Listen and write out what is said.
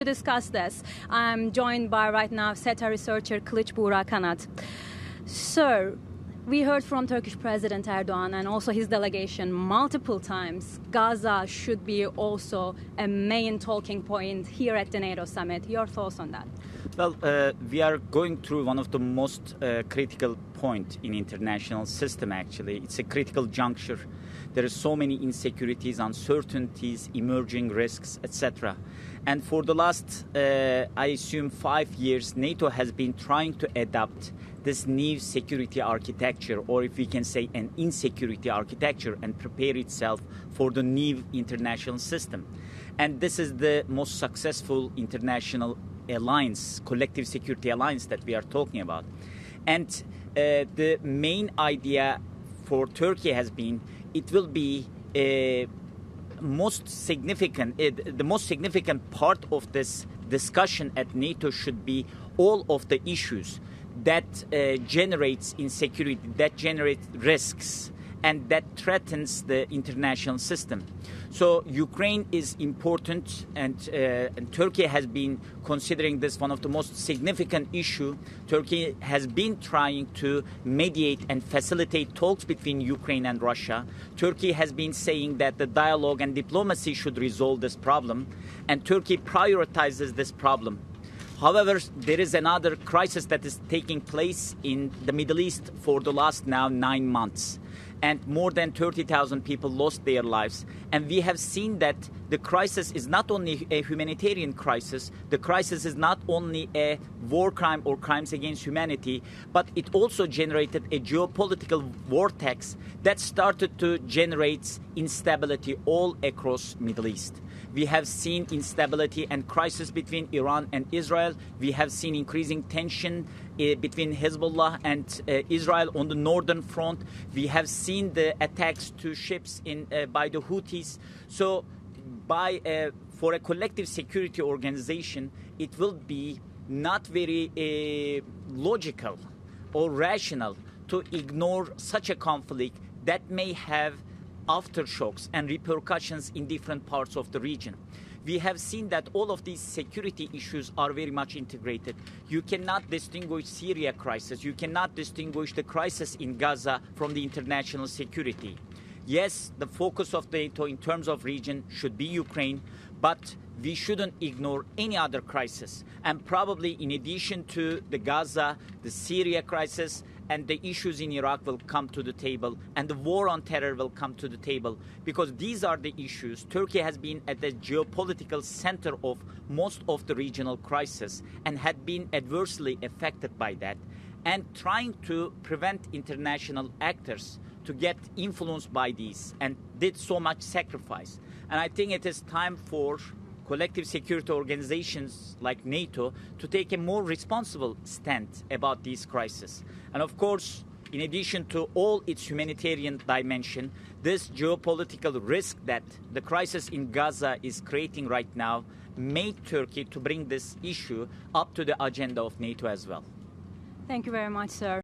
To discuss this, I'm joined by right now SETA researcher Kilic Bugra Kanat. Sir, we heard from Turkish President Erdogan and also his delegation multiple times. Gaza should be also a main talking point here at the NATO Summit. Your thoughts on that? Well, we are going through one of the most critical point in international system, actually. It's a critical juncture. There are so many insecurities, uncertainties, emerging risks, etc. And for the last, I assume, 5 years, NATO has been trying to adapt this new security architecture, or if we can say an insecurity architecture, and prepare itself for the new international system. And this is the most successful international alliance, collective security alliance that we are talking about. And the main idea for Turkey has been it will be the most significant part of this discussion at NATO should be all of the issues that generates insecurity, that generates risks, and that threatens the international system. So Ukraine is important, and Turkey has been considering this one of the most significant issue. Turkey has been trying to mediate and facilitate talks between Ukraine and Russia. Turkey has been saying that the dialogue and diplomacy should resolve this problem, and Turkey prioritizes this problem. However, there is another crisis that is taking place in the Middle East for the last now 9 months. And more than 30,000 people lost their lives. And we have seen that the crisis is not only a humanitarian crisis, the crisis is not only a war crime or crimes against humanity, but it also generated a geopolitical vortex that started to generate instability all across Middle East. We have seen instability and crisis between Iran and Israel. We have seen increasing tension between Hezbollah and Israel on the northern front. We have seen the attacks to ships by the Houthis. So for a collective security organization, it will be not very logical or rational to ignore such a conflict that may have aftershocks and repercussions in different parts of the region. We have seen that all of these security issues are very much integrated. You cannot distinguish Syria crisis. You cannot distinguish the crisis in Gaza from the international security. Yes, the focus of NATO in terms of region should be Ukraine, but we shouldn't ignore any other crisis. And probably in addition to the Gaza, the Syria crisis, and the issues in Iraq will come to the table, and the war on terror will come to the table, because these are the issues. Turkey has been at the geopolitical center of most of the regional crisis and had been adversely affected by that, and trying to prevent international actors to get influenced by these, and did so much sacrifice. And I think it is time for collective security organizations like NATO to take a more responsible stand about these crises. And of course, in addition to all its humanitarian dimension, this geopolitical risk that the crisis in Gaza is creating right now made Turkey to bring this issue up to the agenda of NATO as well. Thank you very much, sir.